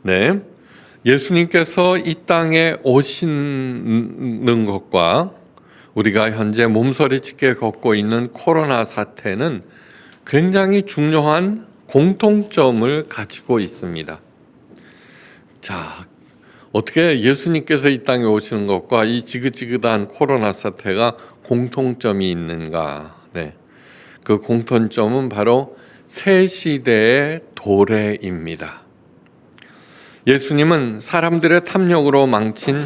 네, 예수님께서 이 땅에 오시는 것과 우리가 현재 몸서리치게 겪고 있는 코로나 사태는 굉장히 중요한 공통점을 가지고 있습니다. 자, 어떻게 예수님께서 이 땅에 오시는 것과 이 지긋지긋한 코로나 사태가 공통점이 있는가? 네, 그 공통점은 바로 새 시대의 도래입니다. 예수님은 사람들의 탐욕으로 망친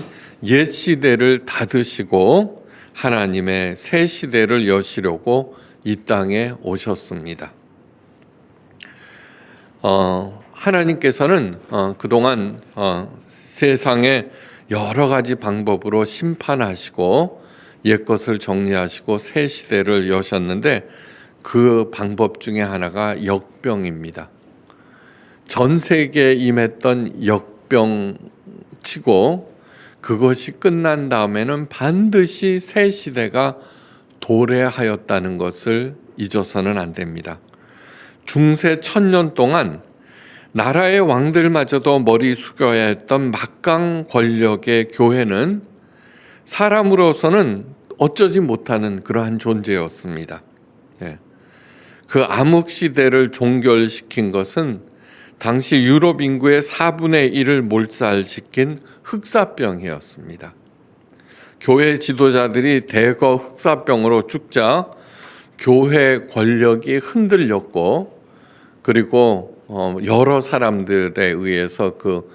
옛 시대를 닫으시고 하나님의 새 시대를 여시려고 이 땅에 오셨습니다. 하나님께서는 그동안 세상에 여러 가지 방법으로 심판하시고 옛것을 정리하시고 새 시대를 여셨는데 그 방법 중에 하나가 역병입니다. 전 세계에 임했던 역병치고 그것이 끝난 다음에는 반드시 새 시대가 도래하였다는 것을 잊어서는 안 됩니다. 중세 1000년 동안 나라의 왕들마저도 머리 숙여야 했던 막강 권력의 교회는 사람으로서는 어쩌지 못하는 그러한 존재였습니다. 그 암흑 시대를 종결시킨 것은 당시 유럽 인구의 4분의 1을 몰살시킨 흑사병이었습니다. 교회 지도자들이 대거 흑사병으로 죽자 교회 권력이 흔들렸고 그리고 여러 사람들에 의해서 그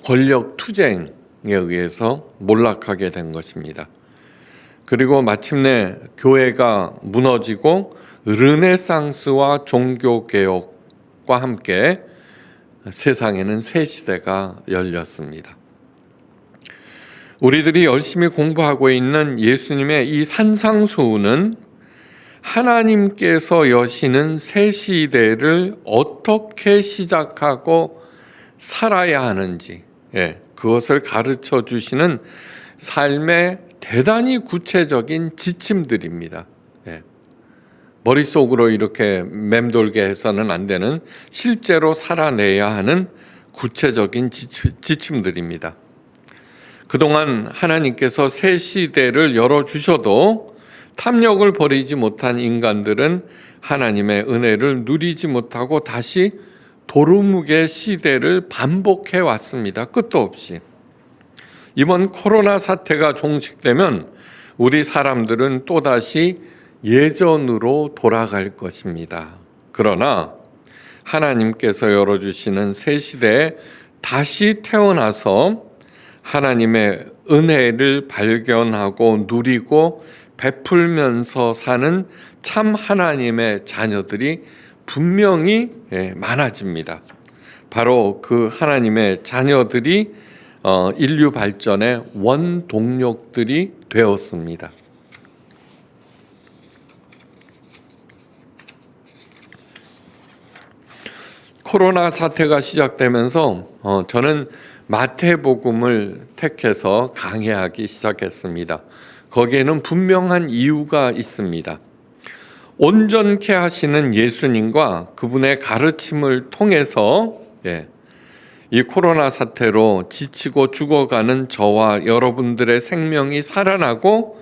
권력 투쟁에 의해서 몰락하게 된 것입니다. 그리고 마침내 교회가 무너지고 르네상스와 종교개혁과 함께 세상에는 새 시대가 열렸습니다. 우리들이 열심히 공부하고 있는 예수님의 이 산상수훈은 하나님께서 여시는 새 시대를 어떻게 시작하고 살아야 하는지 그것을 가르쳐 주시는 삶의 대단히 구체적인 지침들입니다. 머릿속으로 이렇게 맴돌게 해서는 안 되는 실제로 살아내야 하는 구체적인 지침들입니다. 그동안 하나님께서 새 시대를 열어주셔도 탐욕을 버리지 못한 인간들은 하나님의 은혜를 누리지 못하고 다시 도루묵의 시대를 반복해 왔습니다. 끝도 없이. 이번 코로나 사태가 종식되면 우리 사람들은 또다시 예전으로 돌아갈 것입니다. 그러나 하나님께서 열어주시는 새 시대에 다시 태어나서 하나님의 은혜를 발견하고 누리고 베풀면서 사는 참 하나님의 자녀들이 분명히 많아집니다. 바로 그 하나님의 자녀들이 인류 발전의 원동력들이 되었습니다. 코로나 사태가 시작되면서 저는 마태복음을 택해서 강해하기 시작했습니다. 거기에는 분명한 이유가 있습니다. 온전케 하시는 예수님과 그분의 가르침을 통해서 이 코로나 사태로 지치고 죽어가는 저와 여러분들의 생명이 살아나고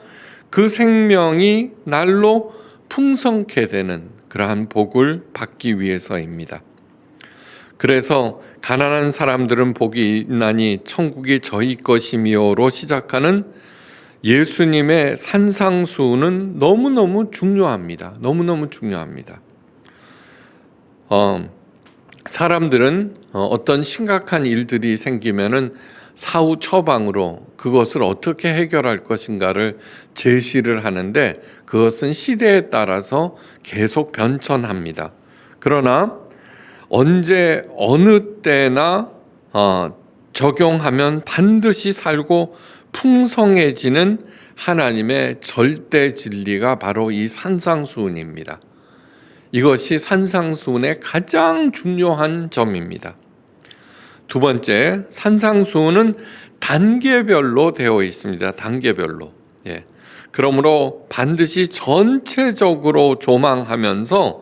그 생명이 날로 풍성케 되는 그러한 복을 받기 위해서입니다. 그래서 가난한 사람들은 복이 있나니 천국이 저희 것이며로 시작하는 예수님의 산상수훈은 너무너무 중요합니다. 너무너무 중요합니다. 사람들은 어떤 심각한 일들이 생기면은 사후 처방으로 그것을 어떻게 해결할 것인가를 제시를 하는데 그것은 시대에 따라서 계속 변천합니다. 그러나 언제 어느 때나 적용하면 반드시 살고 풍성해지는 하나님의 절대 진리가 바로 이 산상수훈입니다. 이것이 산상수훈의 가장 중요한 점입니다. 두 번째, 산상수훈은 단계별로 되어 있습니다. 단계별로. 그러므로 반드시 전체적으로 조망하면서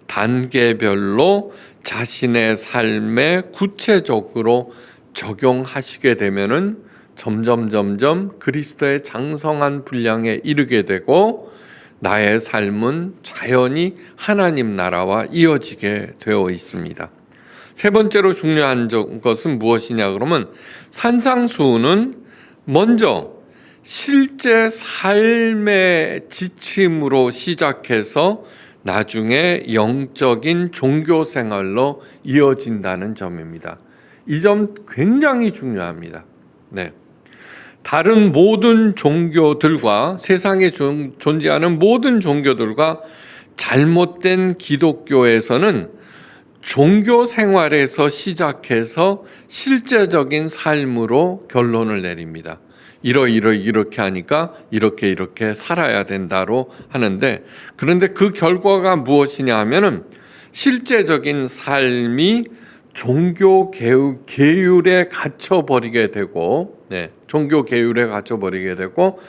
단계별로 자신의 삶에 구체적으로 적용하시게 되면은 점점 그리스도의 장성한 분량에 이르게 되고 나의 삶은 자연히 하나님 나라와 이어지게 되어 있습니다. 세 번째로 중요한 것은 무엇이냐 그러면 산상수훈은 먼저 실제 삶의 지침으로 시작해서 나중에 영적인 종교 생활로 이어진다는 점입니다. 이 점 굉장히 중요합니다. 네. 다른 모든 종교들과 세상에 존재하는 모든 종교들과 잘못된 기독교에서는 종교 생활에서 시작해서 실제적인 삶으로 결론을 내립니다. 이렇게 하니까 이렇게 살아야 된다로 하는데, 그런데 그 결과가 무엇이냐 하면은 실제적인 삶이 종교 계율에 갇혀버리게 되고, 종교 계율에 갇혀버리게 되고,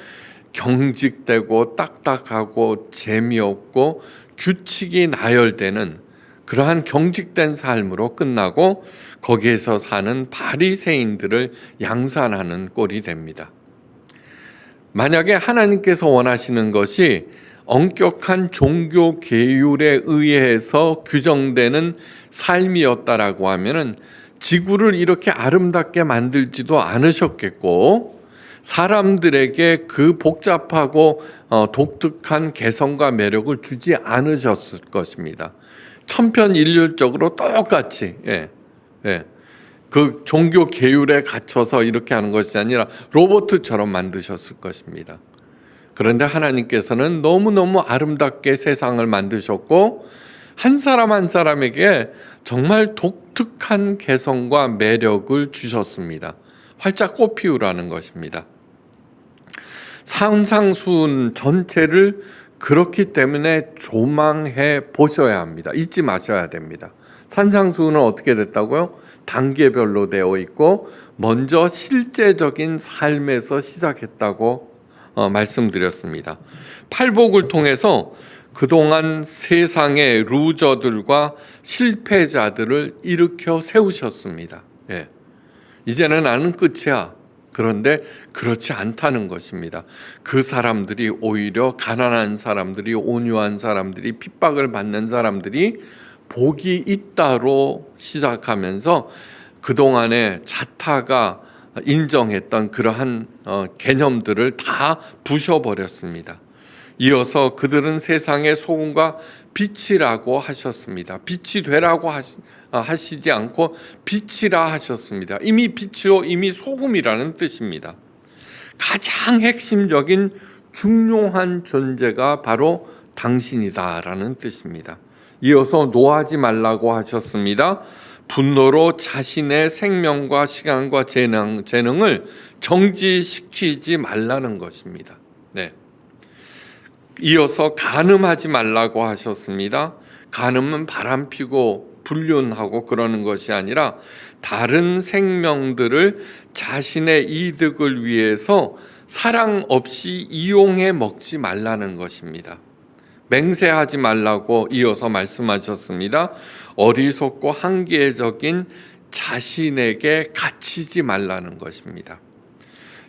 경직되고 딱딱하고 재미없고 규칙이 나열되는 그러한 경직된 삶으로 끝나고 거기에서 사는 바리새인들을 양산하는 꼴이 됩니다. 만약에 하나님께서 원하시는 것이 엄격한 종교 계율에 의해서 규정되는 삶이었다라고 하면은 지구를 이렇게 아름답게 만들지도 않으셨겠고 사람들에게 그 복잡하고 독특한 개성과 매력을 주지 않으셨을 것입니다. 천편일률적으로 똑같이 그 종교 계율에 갇혀서 이렇게 하는 것이 아니라 로봇처럼 만드셨을 것입니다. 그런데 하나님께서는 너무너무 아름답게 세상을 만드셨고 한 사람 한 사람에게 정말 독특한 개성과 매력을 주셨습니다. 활짝 꽃피우라는 것입니다. 산상수훈 전체를 그렇기 때문에 조망해 보셔야 합니다. 잊지 마셔야 됩니다. 산상수훈은 어떻게 됐다고요? 단계별로 되어 있고 먼저 실제적인 삶에서 시작했다고 말씀드렸습니다. 팔복을 통해서 그동안 세상의 루저들과 실패자들을 일으켜 세우셨습니다. 이제는 나는 끝이야. 그런데 그렇지 않다는 것입니다. 그 사람들이 오히려 가난한 사람들이, 온유한 사람들이, 핍박을 받는 사람들이 복이 있다로 시작하면서 그동안에 자타가 인정했던 그러한 개념들을 다 부셔버렸습니다. 이어서 그들은 세상의 소금과 빛이라고 하셨습니다. 빛이 되라고 하시지 않고 빛이라 하셨습니다. 이미 빛이요, 이미 소금이라는 뜻입니다. 가장 핵심적인 중요한 존재가 바로 당신이다라는 뜻입니다. 이어서 노하지 말라고 하셨습니다. 분노로 자신의 생명과 시간과 재능을 정지시키지 말라는 것입니다. 이어서 간음하지 말라고 하셨습니다. 간음은 바람피고 불륜하고 그러는 것이 아니라 다른 생명들을 자신의 이득을 위해서 사랑 없이 이용해 먹지 말라는 것입니다. 맹세하지 말라고 이어서 말씀하셨습니다. 어리석고 한계적인 자신에게 갇히지 말라는 것입니다.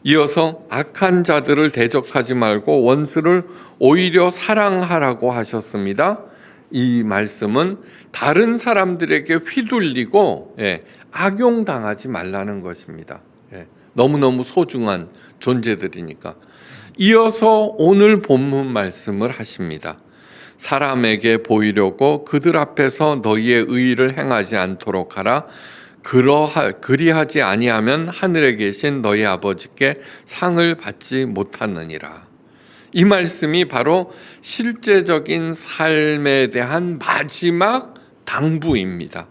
이어서 악한 자들을 대적하지 말고 원수를 오히려 사랑하라고 하셨습니다. 이 말씀은 다른 사람들에게 휘둘리고 악용당하지 말라는 것입니다. 너무너무 소중한 존재들이니까. 이어서 오늘 본문 말씀을 하십니다. 사람에게 보이려고 그들 앞에서 너희의 의의를 행하지 않도록 하라. 그리하지 아니하면 하늘에 계신 너희 아버지께 상을 받지 못하느니라. 이 말씀이 바로 실제적인 삶에 대한 마지막 당부입니다.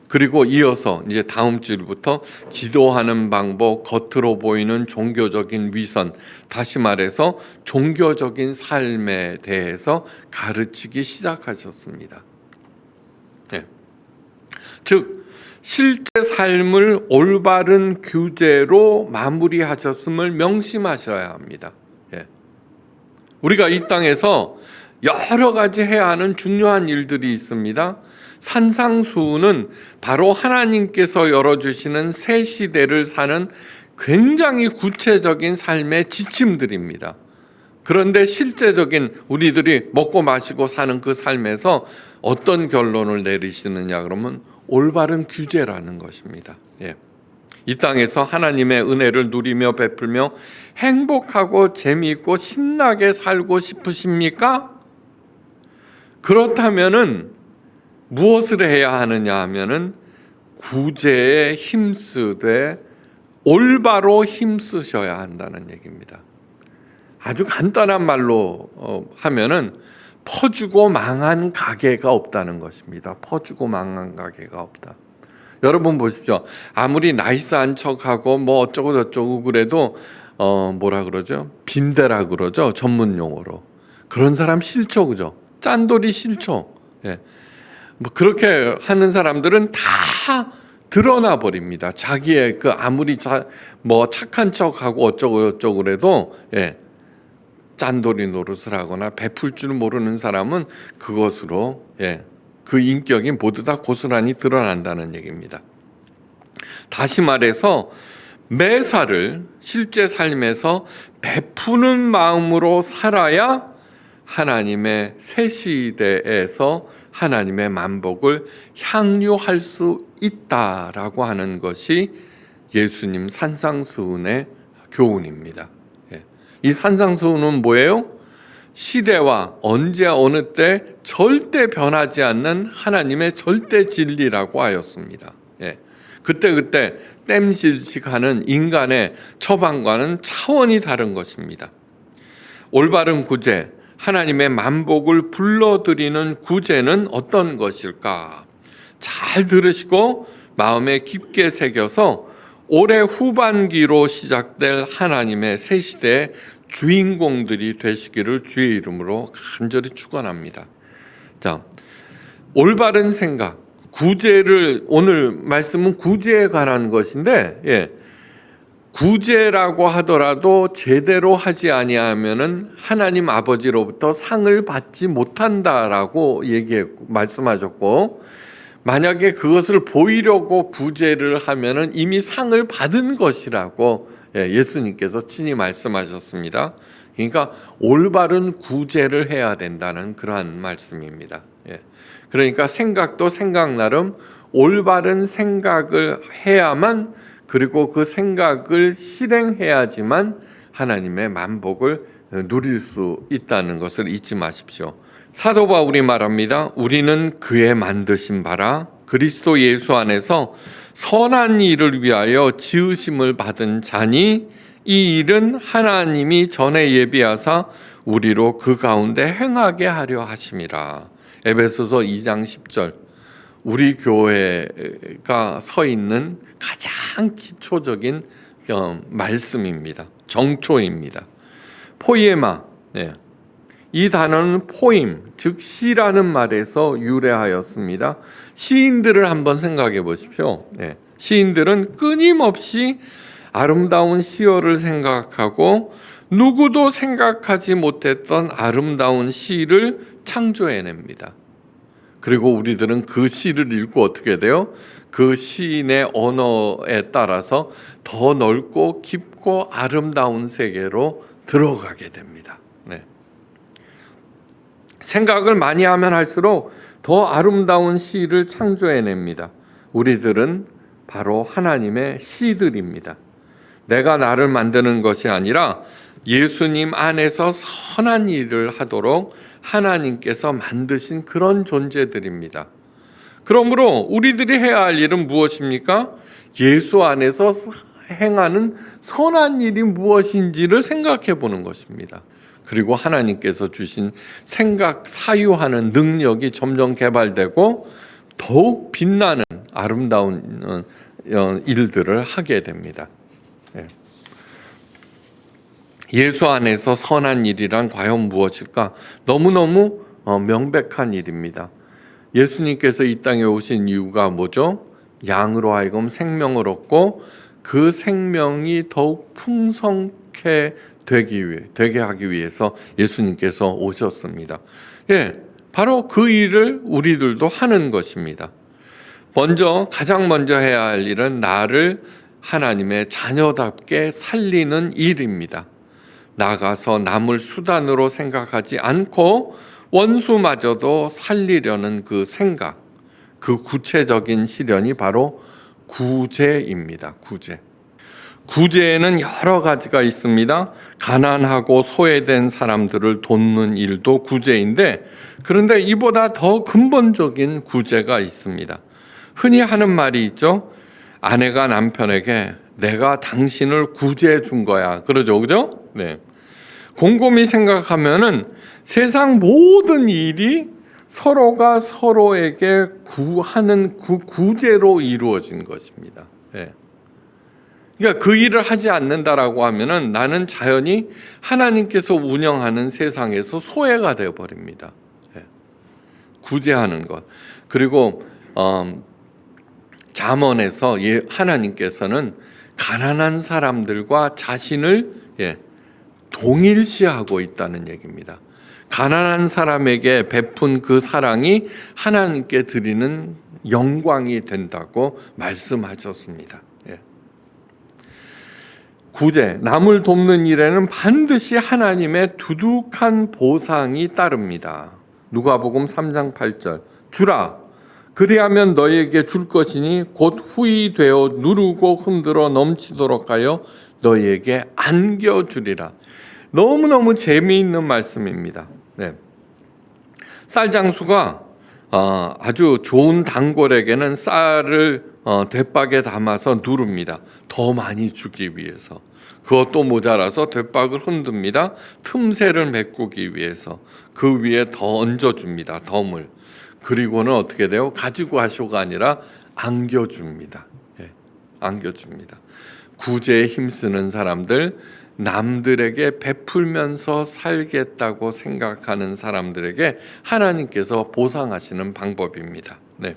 그리고 이어서 이제 다음 주부터 기도하는 방법, 겉으로 보이는 종교적인 위선, 다시 말해서 종교적인 삶에 대해서 가르치기 시작하셨습니다. 즉 실제 삶을 올바른 규제로 마무리하셨음을 명심하셔야 합니다. 우리가 이 땅에서 여러 가지 해야 하는 중요한 일들이 있습니다. 산상수훈은 바로 하나님께서 열어주시는 새 시대를 사는 굉장히 구체적인 삶의 지침들입니다. 그런데 실제적인 우리들이 먹고 마시고 사는 그 삶에서 어떤 결론을 내리시느냐 그러면 올바른 규제라는 것입니다. 이 땅에서 하나님의 은혜를 누리며 베풀며 행복하고 재미있고 신나게 살고 싶으십니까? 그렇다면은 무엇을 해야 하느냐 하면은 구제에 힘쓰되 올바로 힘쓰셔야 한다는 얘기입니다. 아주 간단한 말로 하면은 퍼주고 망한 가게가 없다는 것입니다. 퍼주고 망한 가게가 없다. 여러분 보십시오. 아무리 나이스한 척하고 뭐 어쩌고 저쩌고 그래도 뭐라 그러죠? 빈대라 그러죠. 전문 용어로. 그런 사람 싫죠, 그죠? 짠돌이 싫죠. 뭐 그렇게 하는 사람들은 다 드러나 버립니다. 자기의 그 아무리 뭐 착한 척하고 어쩌고 저쩌고 그래도 짠돌이 노릇을 하거나 베풀 줄 모르는 사람은 그것으로 그 인격이 모두 다 고스란히 드러난다는 얘기입니다. 다시 말해서 매사를 실제 삶에서 베푸는 마음으로 살아야 하나님의 새 시대에서 하나님의 만복을 향유할 수 있다라고 하는 것이 예수님 산상수훈의 교훈입니다. 이 산상수훈은 뭐예요? 시대와 언제 어느 때 절대 변하지 않는 하나님의 절대 진리라고 하였습니다. 그때 땜질식하는 인간의 처방과는 차원이 다른 것입니다. 올바른 구제, 하나님의 만복을 불러들이는 구제는 어떤 것일까? 잘 들으시고 마음에 깊게 새겨서 올해 후반기로 시작될 하나님의 새 시대의 주인공들이 되시기를 주의 이름으로 간절히 축원합니다. 자, 올바른 생각, 구제를 오늘 말씀은 구제에 관한 것인데, 구제라고 하더라도 제대로 하지 아니하면은 하나님 아버지로부터 상을 받지 못한다라고 말씀하셨고, 만약에 그것을 보이려고 구제를 하면은 이미 상을 받은 것이라고 예수님께서 친히 말씀하셨습니다. 그러니까 올바른 구제를 해야 된다는 그러한 말씀입니다. 그러니까 생각도 생각 나름 올바른 생각을 해야만, 그리고 그 생각을 실행해야지만 하나님의 만복을 누릴 수 있다는 것을 잊지 마십시오. 사도 바울이 말합니다. 우리는 그의 만드신 바라 그리스도 예수 안에서 선한 일을 위하여 지으심을 받은 자니 이 일은 하나님이 전에 예비하사 우리로 그 가운데 행하게 하려 하심이라. 에베소서 2장 10절. 우리 교회가 서 있는 가장 기초적인 말씀입니다. 정초입니다. 포이에마. 이 단어는 포임, 즉 시라는 말에서 유래하였습니다. 시인들을 한번 생각해 보십시오. 시인들은 끊임없이 아름다운 시어를 생각하고 누구도 생각하지 못했던 아름다운 시를 창조해냅니다. 그리고 우리들은 그 시를 읽고 어떻게 돼요? 그 시인의 언어에 따라서 더 넓고 깊고 아름다운 세계로 들어가게 됩니다. 생각을 많이 하면 할수록 더 아름다운 시를 창조해냅니다. 우리들은 바로 하나님의 시들입니다. 내가 나를 만드는 것이 아니라 예수님 안에서 선한 일을 하도록 하나님께서 만드신 그런 존재들입니다. 그러므로 우리들이 해야 할 일은 무엇입니까? 예수 안에서 행하는 선한 일이 무엇인지를 생각해 보는 것입니다. 그리고 하나님께서 주신 생각 사유하는 능력이 점점 개발되고 더욱 빛나는 아름다운 일들을 하게 됩니다. 예수 안에서 선한 일이란 과연 무엇일까? 너무너무 명백한 일입니다. 예수님께서 이 땅에 오신 이유가 뭐죠? 양으로 하여금 생명을 얻고 그 생명이 더욱 풍성케 되게 하기 위해서 예수님께서 오셨습니다. 바로 그 일을 우리들도 하는 것입니다. 가장 먼저 해야 할 일은 나를 하나님의 자녀답게 살리는 일입니다. 나가서 남을 수단으로 생각하지 않고 원수마저도 살리려는 그 생각, 그 구체적인 실현이 바로 구제입니다. 구제에는 여러 가지가 있습니다. 가난하고 소외된 사람들을 돕는 일도 구제인데, 그런데 이보다 더 근본적인 구제가 있습니다. 흔히 하는 말이 있죠. 아내가 남편에게 내가 당신을 구제해 준 거야. 그러죠. 그죠? 네. 곰곰이 생각하면은 세상 모든 일이 서로가 서로에게 구하는 그 구제로 이루어진 것입니다. 네. 그러니까 그 일을 하지 않는다라고 하면은 나는 자연히 하나님께서 운영하는 세상에서 소외가 되어 버립니다. 네. 구제하는 것. 그리고 잠언에서 하나님께서는 가난한 사람들과 자신을 동일시하고 있다는 얘기입니다. 가난한 사람에게 베푼 그 사랑이 하나님께 드리는 영광이 된다고 말씀하셨습니다. 구제, 남을 돕는 일에는 반드시 하나님의 두둑한 보상이 따릅니다. 누가복음 3장 8절 주라 그리하면 너희에게 줄 것이니 곧 후히 되어 누르고 흔들어 넘치도록 하여 너희에게 안겨주리라. 너무너무 재미있는 말씀입니다. 네. 쌀장수가 아주 좋은 단골에게는 쌀을 대박에 담아서 누릅니다. 더 많이 주기 위해서. 그것도 모자라서 대박을 흔듭니다. 틈새를 메꾸기 위해서. 그 위에 더 얹어줍니다. 덤을. 그리고는 어떻게 돼요? 가지고 하쇼가 아니라 안겨줍니다. 안겨줍니다. 구제에 힘쓰는 사람들, 남들에게 베풀면서 살겠다고 생각하는 사람들에게 하나님께서 보상하시는 방법입니다. 네.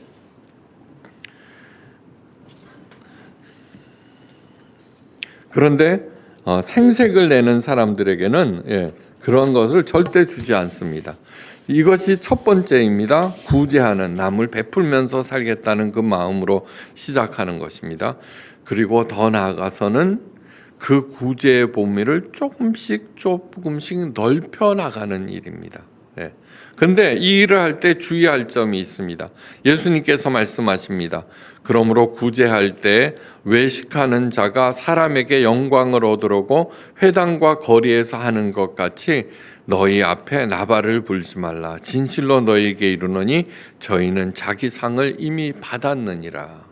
그런데 생색을 내는 사람들에게는 그런 것을 절대 주지 않습니다. 이것이 첫 번째입니다. 구제하는, 남을 베풀면서 살겠다는 그 마음으로 시작하는 것입니다. 그리고 더 나아가서는 그 구제의 범위를 조금씩 넓혀 나가는 일입니다. 그런데 이 일을 할 때 주의할 점이 있습니다. 예수님께서 말씀하십니다. 그러므로 구제할 때 외식하는 자가 사람에게 영광을 얻으려고 회당과 거리에서 하는 것 같이 너희 앞에 나발을 불지 말라. 진실로 너희에게 이르노니 저희는 자기 상을 이미 받았느니라.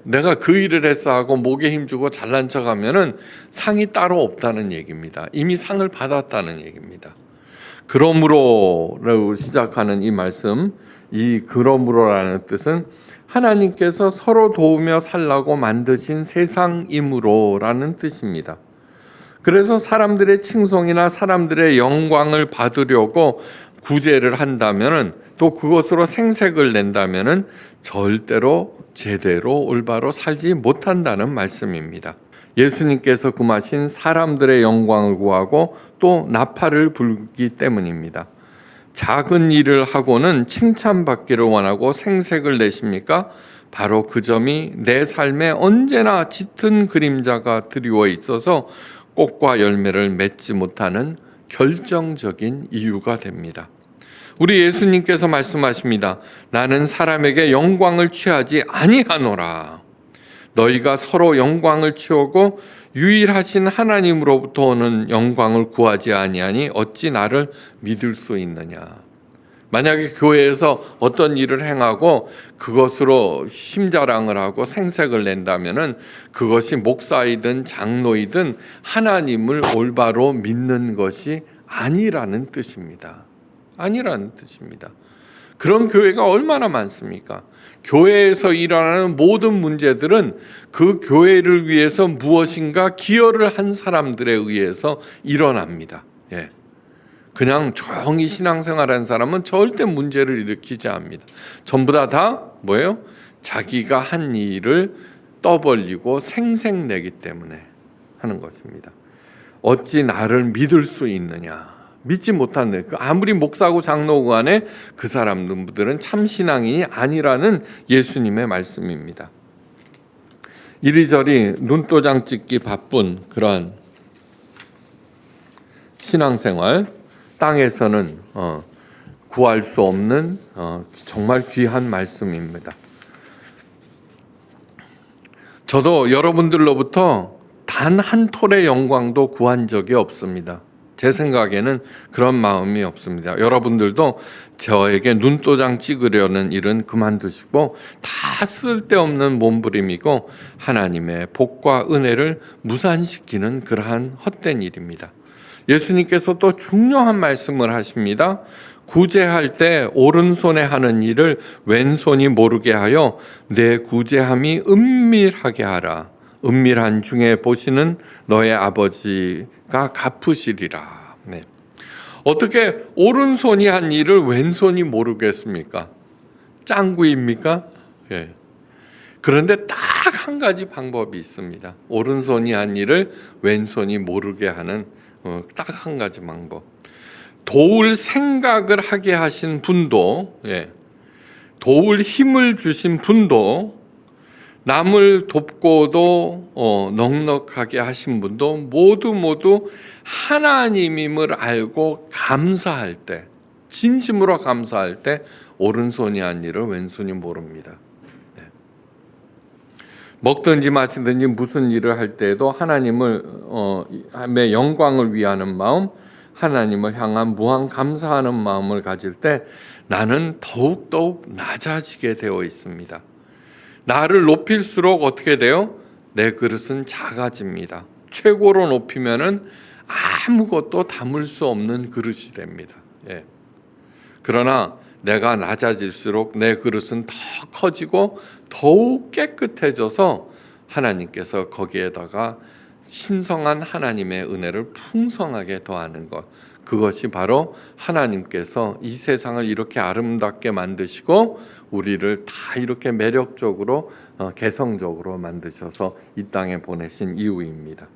내가 그 일을 했어 하고 목에 힘주고 잘난 척하면은 상이 따로 없다는 얘기입니다. 이미 상을 받았다는 얘기입니다. 그러므로라고 시작하는 이 말씀, 이 그러므로라는 뜻은 하나님께서 서로 도우며 살라고 만드신 세상이므로라는 뜻입니다. 그래서 사람들의 칭송이나 사람들의 영광을 받으려고 구제를 한다면은, 또 그것으로 생색을 낸다면은 절대로 제대로 올바로 살지 못한다는 말씀입니다. 예수님께서 금하신 사람들의 영광을 구하고 또 나팔을 불기 때문입니다. 작은 일을 하고는 칭찬받기를 원하고 생색을 내십니까? 바로 그 점이 내 삶에 언제나 짙은 그림자가 드리워 있어서 꽃과 열매를 맺지 못하는 결정적인 이유가 됩니다. 우리 예수님께서 말씀하십니다. 나는 사람에게 영광을 취하지 아니하노라. 너희가 서로 영광을 취하고 유일하신 하나님으로부터 오는 영광을 구하지 아니하니 어찌 나를 믿을 수 있느냐. 만약에 교회에서 어떤 일을 행하고 그것으로 힘자랑을 하고 생색을 낸다면은 그것이 목사이든 장로이든 하나님을 올바로 믿는 것이 아니라는 뜻입니다. 아니라는 뜻입니다. 그런 교회가 얼마나 많습니까? 교회에서 일어나는 모든 문제들은 그 교회를 위해서 무엇인가 기여를 한 사람들에 의해서 일어납니다. 그냥 조용히 신앙생활하는 사람은 절대 문제를 일으키지 않습니다. 전부 다 뭐예요? 자기가 한 일을 떠벌리고 생색내기 때문에 하는 것입니다. 어찌 나를 믿을 수 있느냐? 믿지 못한데 아무리 목사고 장로고 간에 그 사람들은 참 신앙인이 아니라는 예수님의 말씀입니다. 이리저리 눈도장 찍기 바쁜 그러한 신앙생활, 땅에서는 구할 수 없는 정말 귀한 말씀입니다. 저도 여러분들로부터 단 한 톨의 영광도 구한 적이 없습니다. 제 생각에는 그런 마음이 없습니다. 여러분들도 저에게 눈도장 찍으려는 일은 그만두시고 다 쓸데없는 몸부림이고 하나님의 복과 은혜를 무산시키는 그러한 헛된 일입니다. 예수님께서 또 중요한 말씀을 하십니다. 구제할 때 오른손에 하는 일을 왼손이 모르게 하여 내 구제함이 은밀하게 하라. 은밀한 중에 보시는 너의 아버지가 갚으시리라. 네. 어떻게 오른손이 한 일을 왼손이 모르겠습니까? 짱구입니까? 예. 그런데 딱 한 가지 방법이 있습니다. 오른손이 한 일을 왼손이 모르게 하는 딱 한 가지 방법. 도울 생각을 하게 하신 분도, 도울 힘을 주신 분도, 남을 돕고도 넉넉하게 하신 분도 모두 하나님임을 알고 감사할 때, 진심으로 감사할 때 오른손이 한 일을 왼손이 모릅니다. 먹든지 마시든지 무슨 일을 할 때에도 하나님의 영광을 위하는 마음, 하나님을 향한 무한 감사하는 마음을 가질 때 나는 더욱 낮아지게 되어 있습니다. 나를 높일수록 어떻게 돼요? 내 그릇은 작아집니다. 최고로 높이면은 아무것도 담을 수 없는 그릇이 됩니다. 그러나 내가 낮아질수록 내 그릇은 더 커지고 더욱 깨끗해져서 하나님께서 거기에다가 신성한 하나님의 은혜를 풍성하게 더하는 것, 그것이 바로 하나님께서 이 세상을 이렇게 아름답게 만드시고 우리를 다 이렇게 매력적으로 개성적으로 만드셔서 이 땅에 보내신 이유입니다.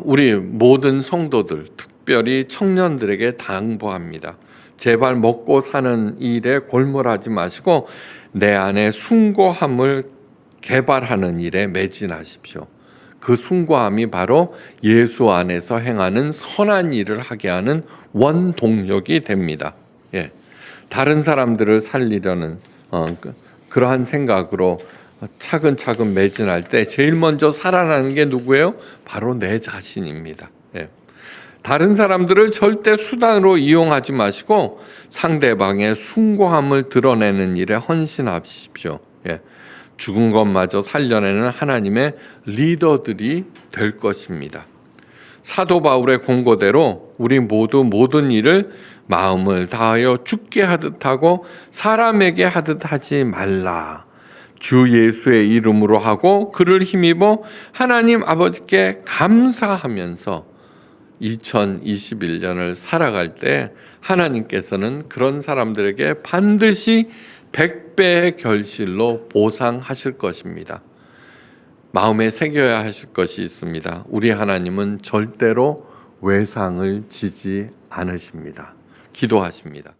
우리 모든 성도들, 특별히 청년들에게 당부합니다. 제발 먹고 사는 일에 골몰하지 마시고 내 안에 숭고함을 개발하는 일에 매진하십시오. 그 숭고함이 바로 예수 안에서 행하는 선한 일을 하게 하는 원동력이 됩니다. 다른 사람들을 살리려는 그러한 생각으로 차근차근 매진할 때 제일 먼저 살아나는 게 누구예요? 바로 내 자신입니다. 다른 사람들을 절대 수단으로 이용하지 마시고 상대방의 숭고함을 드러내는 일에 헌신하십시오. 죽은 것마저 살려내는 하나님의 리더들이 될 것입니다. 사도 바울의 공고대로 우리 모두 모든 일을 마음을 다하여 죽게 하듯 하고 사람에게 하듯 하지 말라. 주 예수의 이름으로 하고 그를 힘입어 하나님 아버지께 감사하면서 2021년을 살아갈 때 하나님께서는 그런 사람들에게 반드시 100배의 결실로 보상하실 것입니다. 마음에 새겨야 하실 것이 있습니다. 우리 하나님은 절대로 외상을 지지 않으십니다. 기도하십니다.